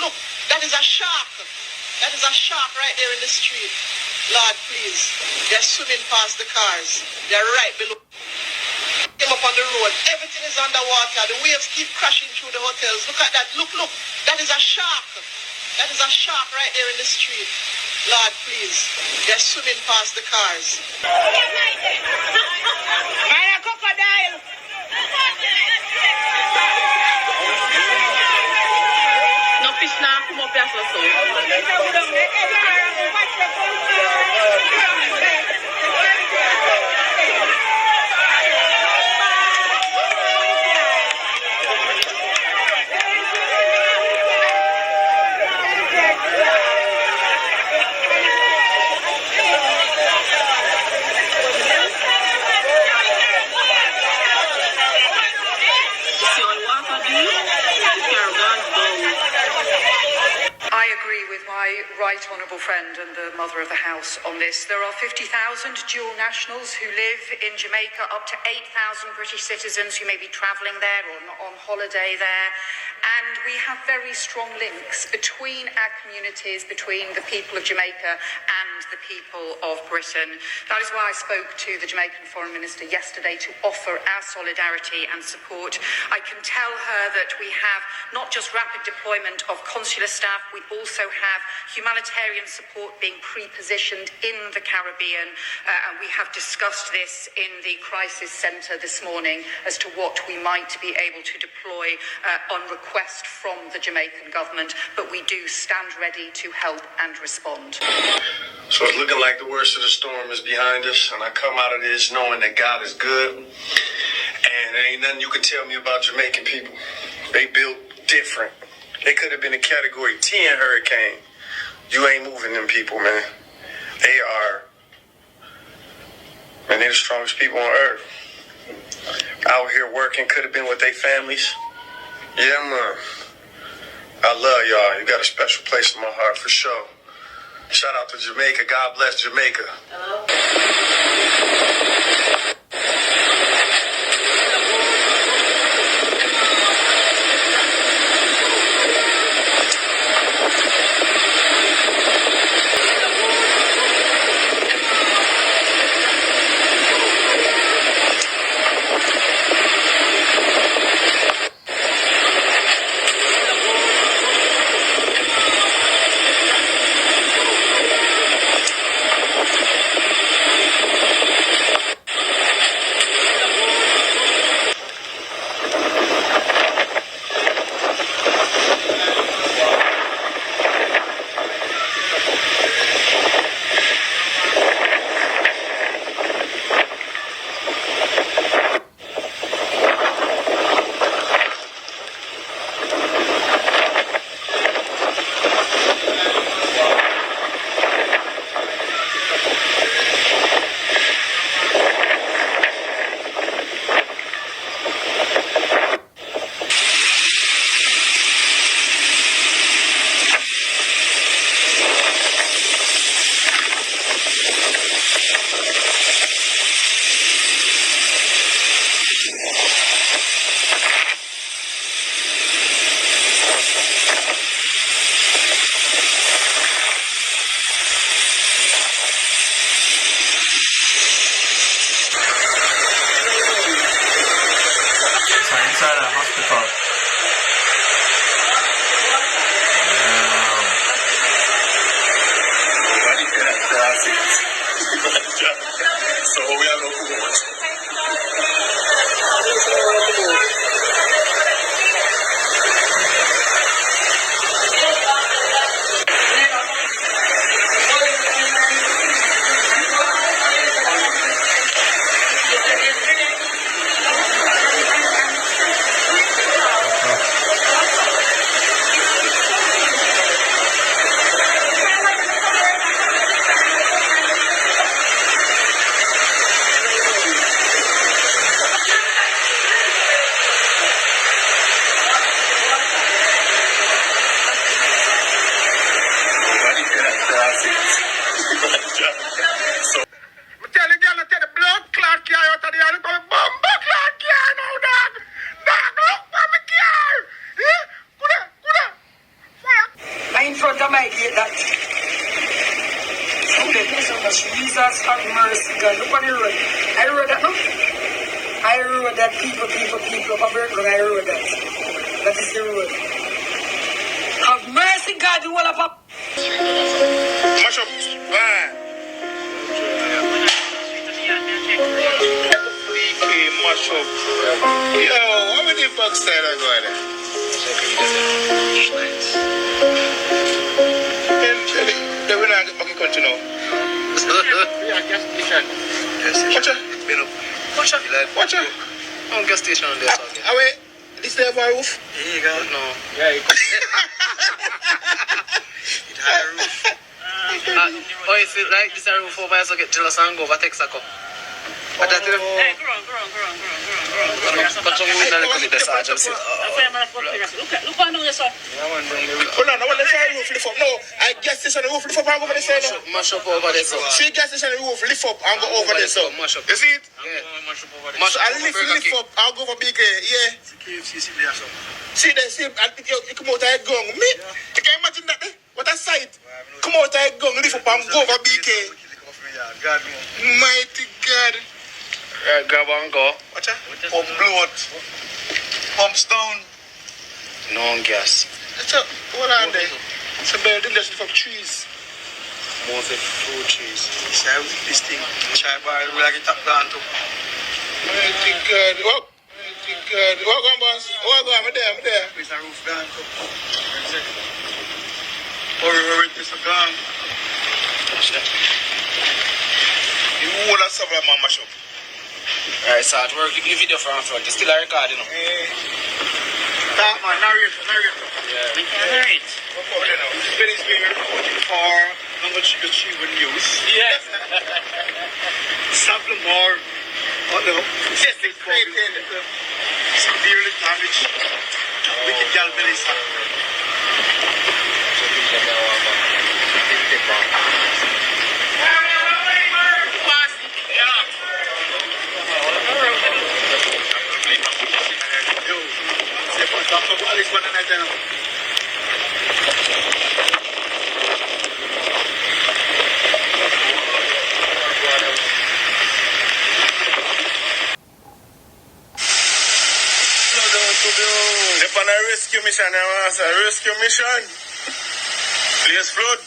look. That is a shark. That is a shark right there in the street. Lord, please. They're swimming past the cars. They're right below. Came up on the road. Everything is underwater. The waves keep crashing through the hotels. Look at that. Look. That is a shark. That is a shark right there in the street. Lord, please. They're swimming past the cars. Man, a crocodile. No fish now come up here so. I agree with my right honourable friend and the mother of the house on this. There are 50,000 dual nationals who live in Jamaica, up to 8,000 British citizens who may be travelling there or on holiday there. And we have very strong links between our communities, between the people of Jamaica and the people of Britain. That is why I spoke to the Jamaican Foreign Minister yesterday to offer our solidarity and support. I can tell her that we have not just rapid deployment of consular staff, we also have humanitarian support being pre-positioned in the Caribbean, and we have discussed this in the crisis centre this morning as to what we might be able to deploy on request from the Jamaican government, but we do stand ready to help and respond. So it's looking like the worst of the storm is behind us, and I come out of this knowing that God is good, and there ain't nothing you can tell me about Jamaican people. They built different. They could have been a Category 10 hurricane. You ain't moving them people, man. They're the strongest people on earth. Out here working, could have been with their families. Yeah, man. I love y'all. You got a special place in my heart for sure. Shout out to Jamaica. God bless Jamaica. front of my gate that. Jesus have mercy, God. Look on the road. I rode that, no? I rode that. People, up here, I rode that. That is the road. Have mercy, God. You all up. Mash up. Bye. Mash up. Yo, how many bucks did I go there? Then we're not going to continue. Watch out. On gas station on there. Wait, this is my roof? Yeah, you got it. No. Yeah, you got it. Had a roof. Oh, is it like this is a roof over here, so get jealous and go over Texaco. But that's it. Hey, go on. But some women are looking at the sergeant. Look on down there, sir. Oh, no, I want to say roof lift up. No, I gas station roof lift up and go over the side. Mash up over there, so. See, gas station roof lift up and go over the side. Mash up. You see it? Yeah. So I lift up and go over big, yeah. See, they see, you come out of a gun. Me? You can imagine that, eh? What a sight. Come out of a gun, lift up and go over BK. Mighty God. Grab and go. Watch out. Pump bloat. Pumps down. No gas. That's up. What on there? It's a building that's for trees. More than 2 trees. This thing. Try bar, we like it up down too. Mighty God. Walk. Mighty God. Walk on, boss. Walk on. I'm there. It's a roof gone. Hurry, this is gone. You whole lot of man mash up. Alright, so at work, you video from front. You still a record, you know? Talk, man. Narrate. Yeah. We can narrate. Finish being recorded for number 3 news. Yes. Sample more. Oh no. System created. Severely damaged. Wicked gal Melissa. They're on a rescue mission, rescue mission. Please flood.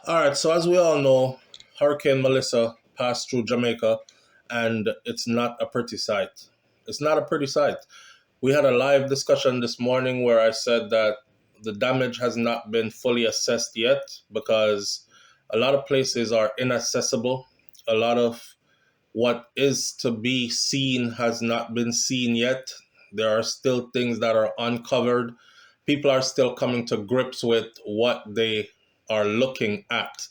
Alright, so as we all know, Hurricane Melissa passed through Jamaica, and it's not a pretty sight. It's not a pretty sight. We had a live discussion this morning where I said that the damage has not been fully assessed yet because a lot of places are inaccessible. A lot of what is to be seen has not been seen yet. There are still things that are uncovered. People are still coming to grips with what they are looking at.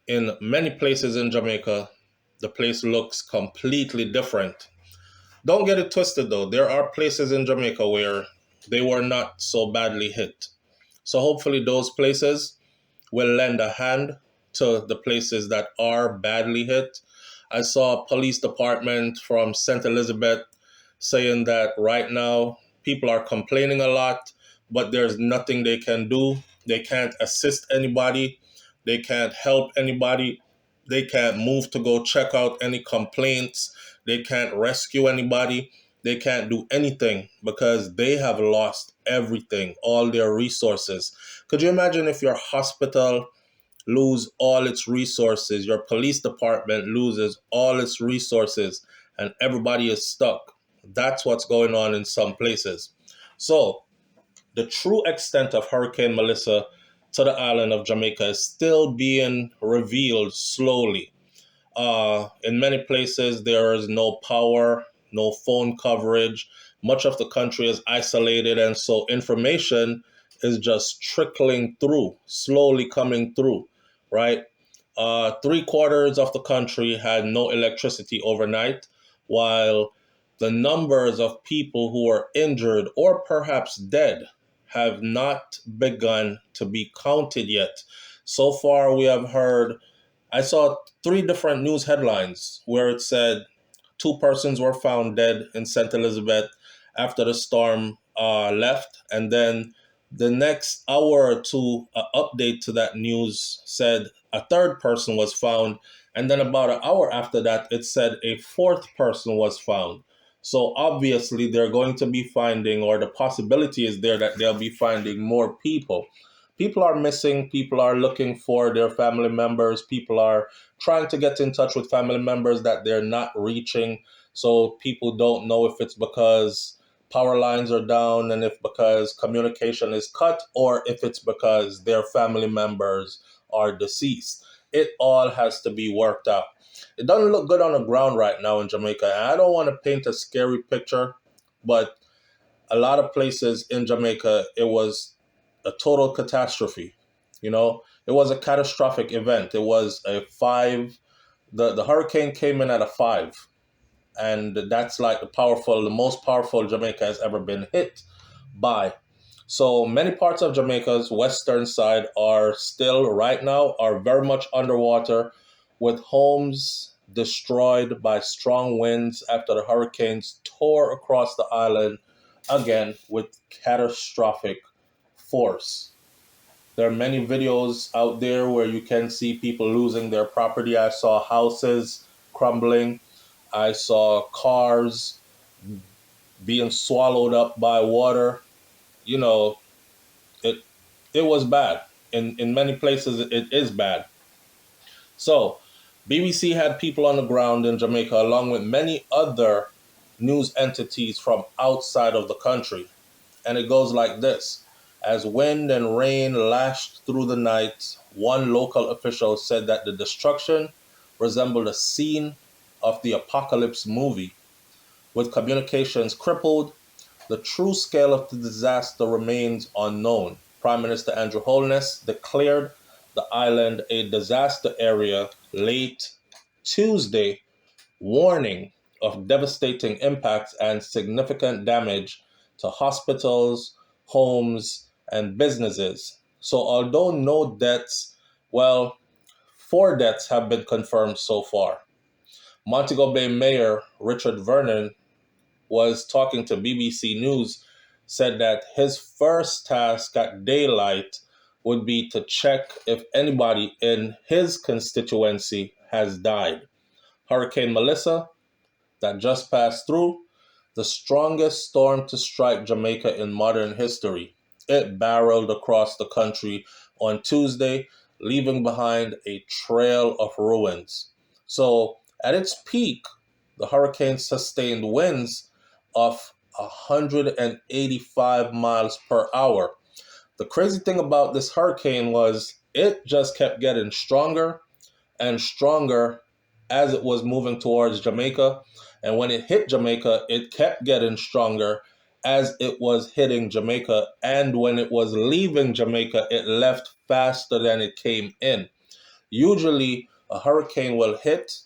In many places in Jamaica, the place looks completely different. Don't get it twisted though. There are places in Jamaica where they were not so badly hit. So hopefully those places will lend a hand to the places that are badly hit. I saw a police department from St. Elizabeth saying that right now people are complaining a lot, but there's nothing they can do. They can't assist anybody. They can't help anybody. They can't move to go check out any complaints. They can't rescue anybody. They can't do anything because they have lost everything, all their resources. Could you imagine if your hospital lose all its resources, your police department loses all its resources, and everybody is stuck? That's what's going on in some places. So, the true extent of Hurricane Melissa to the island of Jamaica is still being revealed slowly. In many places, there is no power, no phone coverage. Much of the country is isolated, and so information is just trickling through, slowly coming through, right? Three-quarters of the country had no electricity overnight, while the numbers of people who are injured or perhaps dead have not begun to be counted yet. So far, we have heard, I saw three different news headlines where it said two persons were found dead in St. Elizabeth after the storm left. And then the next hour or two, an update to that news said a third person was found. And then about an hour after that, it said a fourth person was found. So obviously, they're going to be finding, or the possibility is there that they'll be finding more people. People are missing, people are looking for their family members, people are trying to get in touch with family members that they're not reaching. So people don't know if it's because power lines are down and if because communication is cut or if it's because their family members are deceased. It all has to be worked out. It doesn't look good on the ground right now in Jamaica. And I don't want to paint a scary picture, but a lot of places in Jamaica, it was a total catastrophe. You know, it was a catastrophic event. It was a five. The hurricane came in at a 5, and that's like the most powerful Jamaica has ever been hit by. So many parts of Jamaica's western side are still right now are very much underwater, with homes destroyed by strong winds after the hurricanes tore across the island again with catastrophic force. There are many videos out there where you can see people losing their property. I saw houses crumbling. I saw cars being swallowed up by water. You know, it it was bad. In many places it is bad. So BBC had people on the ground in Jamaica along with many other news entities from outside of the country. And it goes like this. As wind and rain lashed through the night, one local official said that the destruction resembled a scene of the apocalypse movie. With communications crippled, the true scale of the disaster remains unknown. Prime Minister Andrew Holness declared the island a disaster area late Tuesday, warning of devastating impacts and significant damage to hospitals, homes, and businesses. So, although no deaths, well, 4 deaths have been confirmed so far. Montego Bay Mayor Richard Vernon was talking to BBC News, said that his first task at daylight would be to check if anybody in his constituency has died. Hurricane Melissa, that just passed through, the strongest storm to strike Jamaica in modern history. It barreled across the country on Tuesday, leaving behind a trail of ruins. So, at its peak, the hurricane sustained winds of 185 miles per hour. The crazy thing about this hurricane was it just kept getting stronger and stronger as it was moving towards Jamaica. And when it hit Jamaica, it kept getting stronger as it was hitting Jamaica. And when it was leaving Jamaica, it left faster than it came in. Usually, a hurricane will hit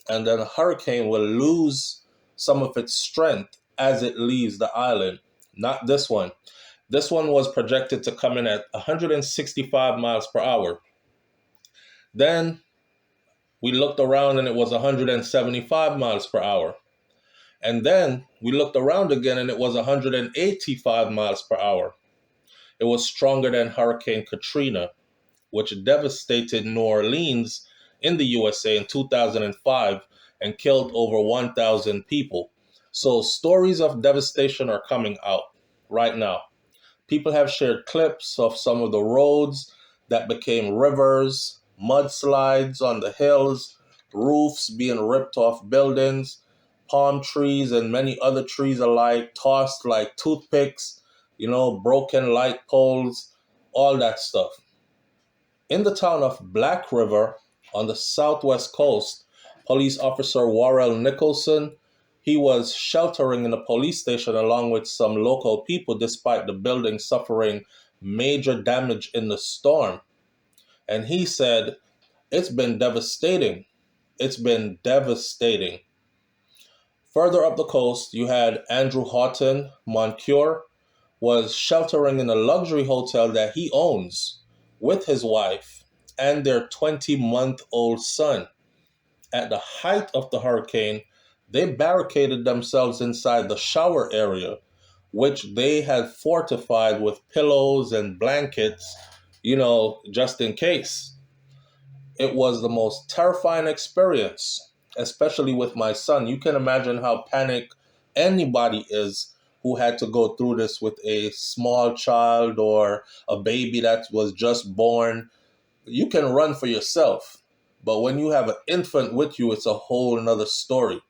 and then a hurricane will lose some of its strength as it leaves the island. Not this one. This one was projected to come in at 165 miles per hour. Then we looked around and it was 175 miles per hour. And then we looked around again and it was 185 miles per hour. It was stronger than Hurricane Katrina, which devastated New Orleans in the USA in 2005 and killed over 1,000 people. So stories of devastation are coming out right now. People have shared clips of some of the roads that became rivers, mudslides on the hills, roofs being ripped off buildings, palm trees and many other trees alike tossed like toothpicks, broken light poles, all that stuff. In the town of Black River on the southwest coast, police officer Warrell Nicholson, he was sheltering in a police station along with some local people despite the building suffering major damage in the storm. And he said, it's been devastating. It's been devastating. Further up the coast, you had Andrew Houghton Moncure was sheltering in a luxury hotel that he owns with his wife and their 20-month-old son. At the height of the hurricane, they barricaded themselves inside the shower area, which they had fortified with pillows and blankets, just in case. It was the most terrifying experience, especially with my son. You can imagine how panicked anybody is who had to go through this with a small child or a baby that was just born. You can run for yourself, but when you have an infant with you, it's a whole nother story.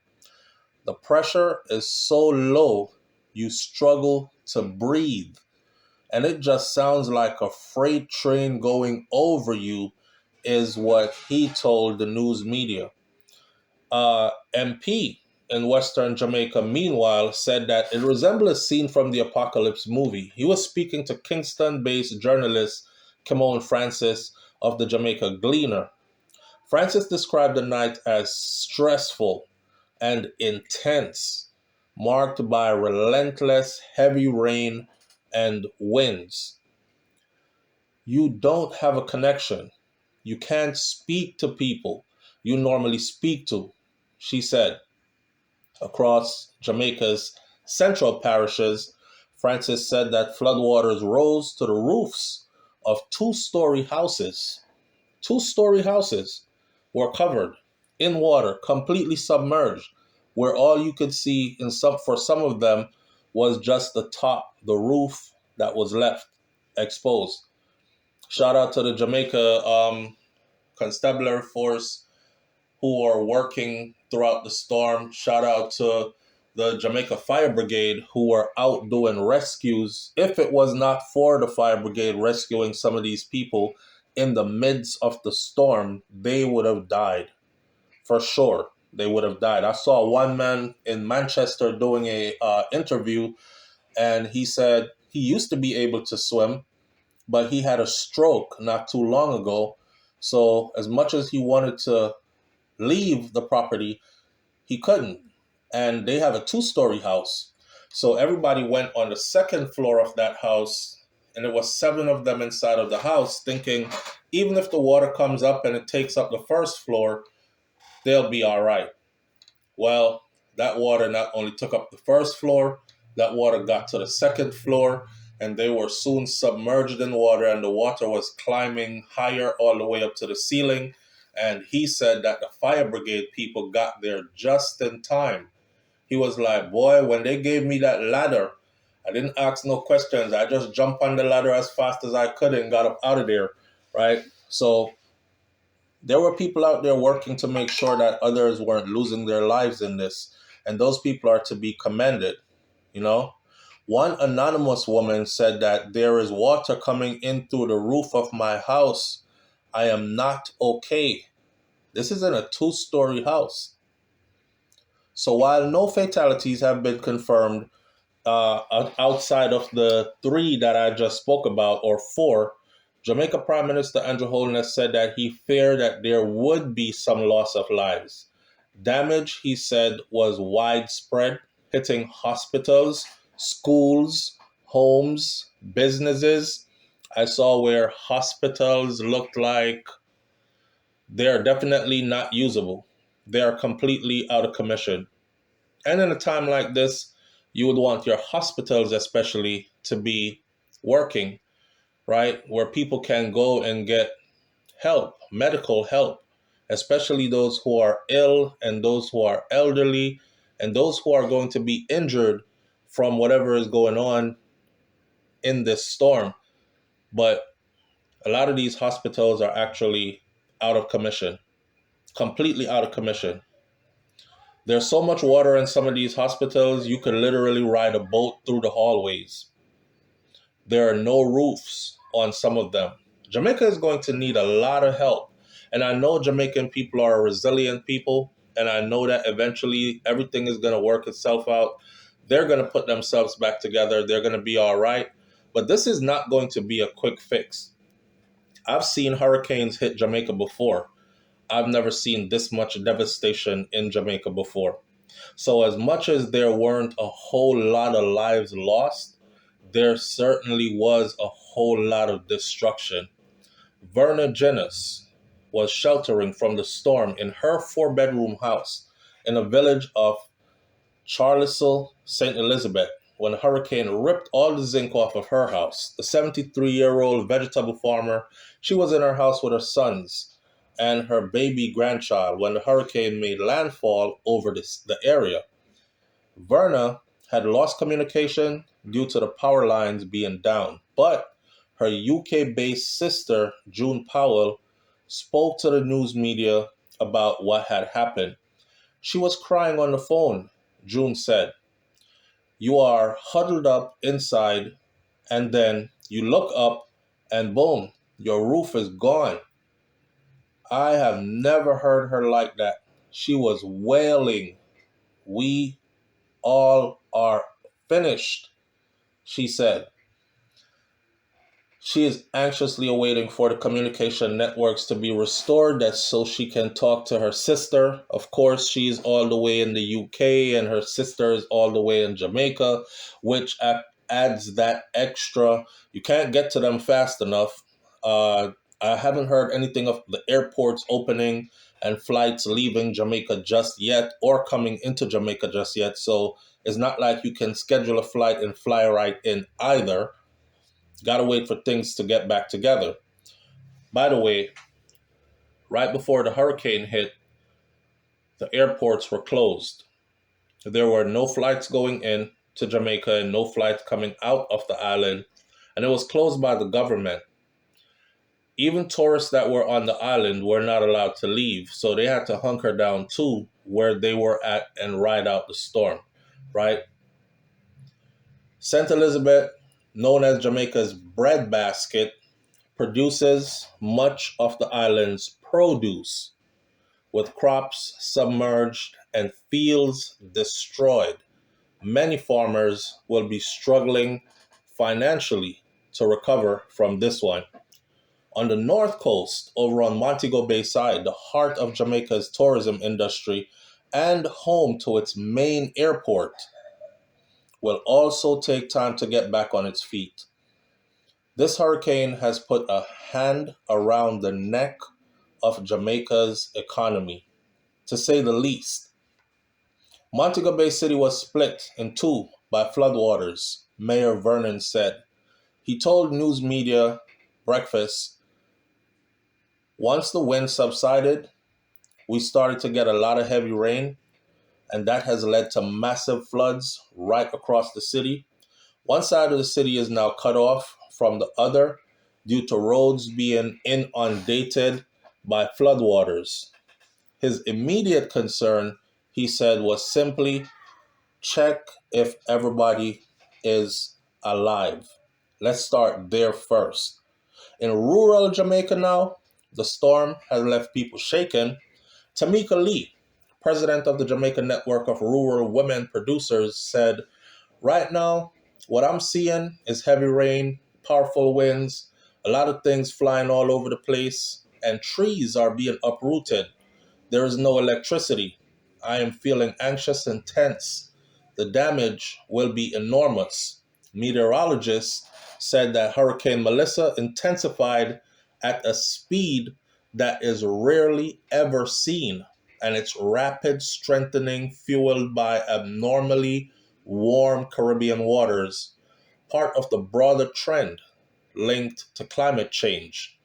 The pressure is so low, you struggle to breathe. And it just sounds like a freight train going over you, is what he told the news media. MP in Western Jamaica, meanwhile, said that it resembled a scene from the Apocalypse movie. He was speaking to Kingston-based journalist Kimon Francis of the Jamaica Gleaner. Francis described the night as stressful and intense, marked by relentless heavy rain and winds. You don't have a connection. You can't speak to people you normally speak to, she said. Across Jamaica's central parishes, Francis said that floodwaters rose to the roofs of two-story houses. Two-story houses were covered in water, completely submerged, where all you could see for some of them was just the top, the roof that was left exposed. Shout out to the Jamaica constabulary force who are working throughout the storm. Shout out to the Jamaica Fire Brigade who were out doing rescues. If it was not for the Fire Brigade rescuing some of these people in the midst of the storm, they would have died. For sure, they would have died. I saw one man in Manchester doing a interview, and he said he used to be able to swim, but he had a stroke not too long ago. So as much as he wanted to leave the property, he couldn't. And they have a two-story house. So everybody went on the second floor of that house, and it was 7 of them inside of the house, thinking even if the water comes up and it takes up the first floor, they'll be all right. Well, that water not only took up the first floor, that water got to the second floor, and they were soon submerged in water, and the water was climbing higher all the way up to the ceiling. And he said that the fire brigade people got there just in time. He was like, boy, when they gave me that ladder, I didn't ask no questions. I just jumped on the ladder as fast as I could and got up out of there, right? So there were people out there working to make sure that others weren't losing their lives in this. And those people are to be commended, One anonymous woman said that there is water coming in through the roof of my house. I am not okay. This is in a 2-story house. So while no fatalities have been confirmed outside of the 3 that I just spoke about, or 4, Jamaica Prime Minister Andrew Holness said that he feared that there would be some loss of lives. Damage, he said, was widespread, hitting hospitals, schools, homes, businesses. I saw where hospitals looked like They are definitely not usable. They are completely out of commission. And in a time like this, you would want your hospitals, especially, to be working, right? Where people can go and get help, medical help, especially those who are ill and those who are elderly and those who are going to be injured from whatever is going on in this storm. But a lot of these hospitals are actually out of commission, completely out of commission. There's so much water in some of these hospitals, you could literally ride a boat through the hallways. There are no roofs on some of them. Jamaica is going to need a lot of help. And I know Jamaican people are resilient people, and I know that eventually everything is going to work itself out. They're going to put themselves back together. They're going to be all right. But this is not going to be a quick fix. I've seen hurricanes hit Jamaica before. I've never seen this much devastation in Jamaica before. So as much as there weren't a whole lot of lives lost, there certainly was a whole lot of destruction. Verna Jennis was sheltering from the storm in her 4-bedroom house in a village of Charlesle, St. Elizabeth, when a hurricane ripped all the zinc off of her house. The 73-year-old vegetable farmer, she was in her house with her sons and her baby grandchild when the hurricane made landfall over the area. Verna had lost communication due to the power lines being down, but her UK-based sister, June Powell, spoke to the news media about what had happened. She was crying on the phone, June said. You are huddled up inside, and then you look up, and boom, your roof is gone. I have never heard her like that. She was wailing. We all are finished, she said. She is anxiously awaiting for the communication networks to be restored so she can talk to her sister. Of course, she's all the way in the UK and her sister is all the way in Jamaica, which adds that extra. You can't get to them fast enough. I haven't heard anything of the airports opening and flights leaving Jamaica just yet or coming into Jamaica just yet. So it's not like you can schedule a flight and fly right in either. Got to wait for things to get back together. By the way, right before the hurricane hit, the airports were closed. There were no flights going in to Jamaica and no flights coming out of the island, and it was closed by the government. Even tourists that were on the island were not allowed to leave, so they had to hunker down too where they were at and ride out the storm, right? St. Elizabeth, known as Jamaica's breadbasket, produces much of the island's produce, with crops submerged and fields destroyed. Many farmers will be struggling financially to recover from this one. On the north coast, over on Montego Bay side, the heart of Jamaica's tourism industry and home to its main airport, will also take time to get back on its feet. This hurricane has put a hand around the neck of Jamaica's economy, to say the least. Montego Bay City was split in two by floodwaters, Mayor Vernon said. He told news media breakfast, once the wind subsided, we started to get a lot of heavy rain, and that has led to massive floods right across the city. One side of the city is now cut off from the other due to roads being inundated by floodwaters. His immediate concern, he said, was simply check if everybody is alive. Let's start there first. In rural Jamaica now, the storm has left people shaken. Tamika Lee, president of the Jamaica Network of Rural Women Producers, said, right now, what I'm seeing is heavy rain, powerful winds, a lot of things flying all over the place, and trees are being uprooted. There is no electricity. I am feeling anxious and tense. The damage will be enormous. Meteorologists said that Hurricane Melissa intensified at a speed that is rarely ever seen, and its rapid strengthening, fueled by abnormally warm Caribbean waters, part of the broader trend linked to climate change.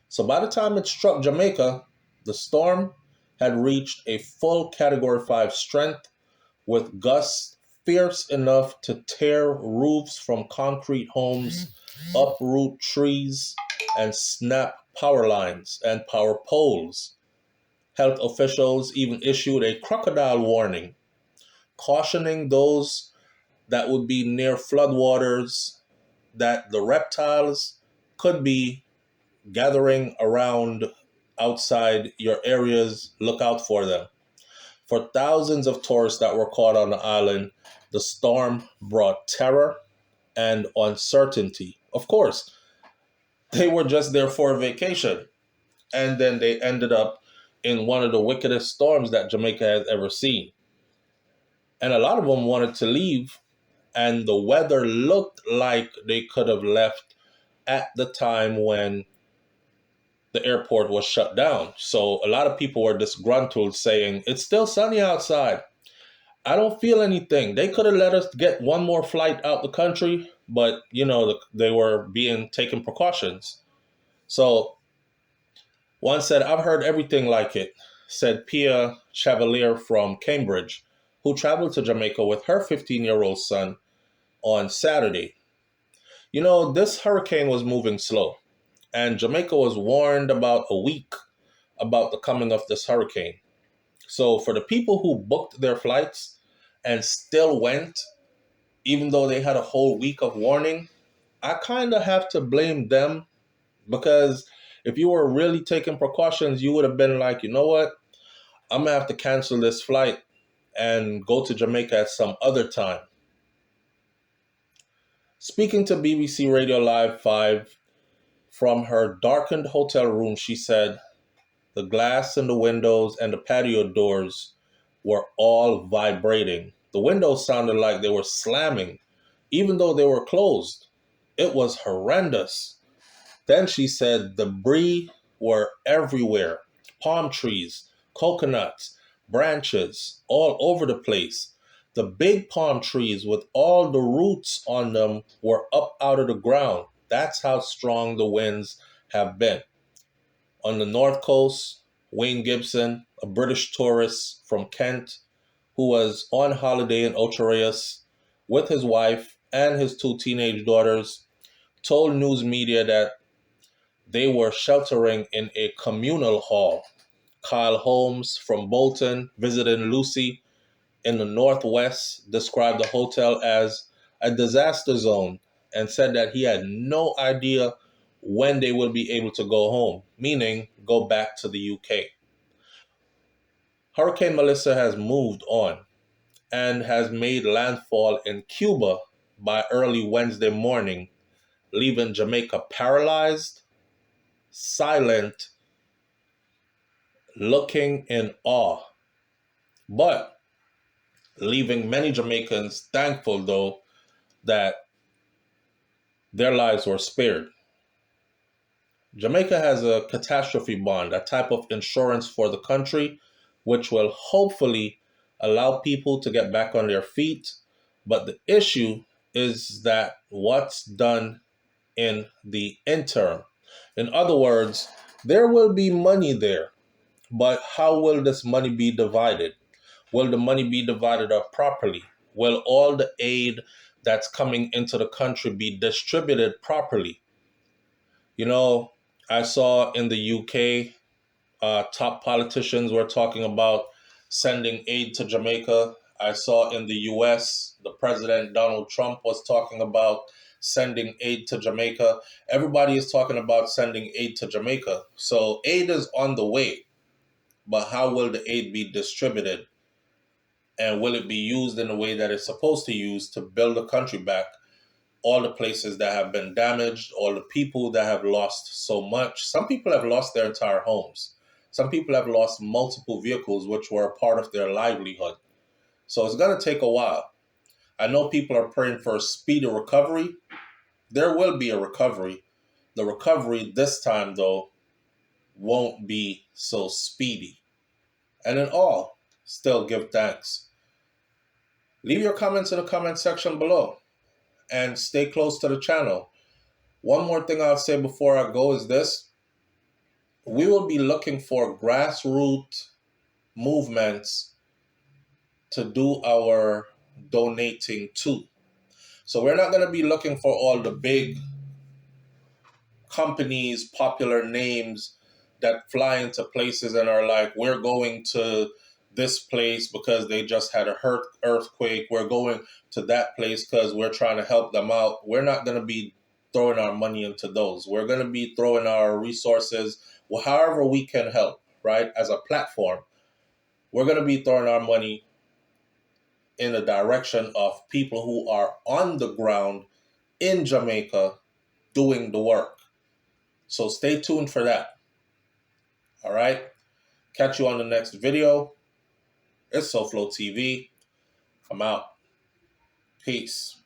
So by the time it struck Jamaica, the storm had reached a full Category 5 strength with gusts fierce enough to tear roofs from concrete homes, uproot trees, and snap power lines and power poles. Health officials even issued a crocodile warning, cautioning those that would be near floodwaters that the reptiles could be gathering around outside your areas. Look out for them. For thousands of tourists that were caught on the island, the storm brought terror and uncertainty. Of course, they were just there for a vacation, and then they ended up in one of the wickedest storms that Jamaica has ever seen. And a lot of them wanted to leave, and the weather looked like they could have left at the time when the airport was shut down. So a lot of people were disgruntled, saying, "It's still sunny outside. I don't feel anything." They could have let us get one more flight out the country, but they were being taken precautions. So one said, "I've heard everything like it," said Pia Chevalier from Cambridge, who traveled to Jamaica with her 15-year-old son on Saturday. This hurricane was moving slow, and Jamaica was warned about a week about the coming of this hurricane. So for the people who booked their flights and still went, even though they had a whole week of warning, I kind of have to blame them, because if you were really taking precautions, you would have been like, you know what, I'm going to have to cancel this flight and go to Jamaica at some other time. Speaking to BBC Radio Live 5 from her darkened hotel room, she said the glass in the windows and the patio doors were all vibrating. The windows sounded like they were slamming, even though they were closed. It was horrendous. Then she said debris were everywhere. Palm trees, coconuts, branches, all over the place. The big palm trees with all the roots on them were up out of the ground. That's how strong the winds have been. On the North Coast, Wayne Gibson, a British tourist from Kent who was on holiday in Ocho with his wife and his 2 teenage daughters, told news media that they were sheltering in a communal hall. Kyle Holmes from Bolton, visiting Lucy in the Northwest, described the hotel as a disaster zone and said that he had no idea when they would be able to go home, meaning go back to the UK. Hurricane Melissa has moved on and has made landfall in Cuba by early Wednesday morning, leaving Jamaica paralyzed, silent, looking in awe, but leaving many Jamaicans thankful, though, that their lives were spared. Jamaica has a catastrophe bond, a type of insurance for the country, which will hopefully allow people to get back on their feet. But the issue is that what's done in the interim. In other words, there will be money there, but how will this money be divided? Will the money be divided up properly? Will all the aid that's coming into the country be distributed properly? I saw in the UK, top politicians were talking about sending aid to Jamaica. I saw in the US, the President Donald Trump was talking about sending aid to Jamaica. Everybody is talking about sending aid to Jamaica. So aid is on the way, but how will the aid be distributed? And will it be used in the way that it's supposed to use to build the country back? All the places that have been damaged, all the people that have lost so much. Some people have lost their entire homes. Some people have lost multiple vehicles, which were a part of their livelihood. So it's going to take a while. I know people are praying for a speedy recovery. There will be a recovery. The recovery this time, though, won't be so speedy. And in all, still give thanks. Leave your comments in the comment section below and stay close to the channel. One more thing I'll say before I go is this. We will be looking for grassroots movements to do our donating to. So we're not going to be looking for all the big companies, popular names that fly into places and are like, we're going to this place because they just had a earthquake. We're going to that place because we're trying to help them out. We're not going to be throwing our money into those. We're going to be throwing our resources, however we can help, right? As a platform, we're going to be throwing our money in the direction of people who are on the ground in Jamaica doing the work. So stay tuned for that. All right. Catch you on the next video. It's SouFLoTV. I'm out. Peace.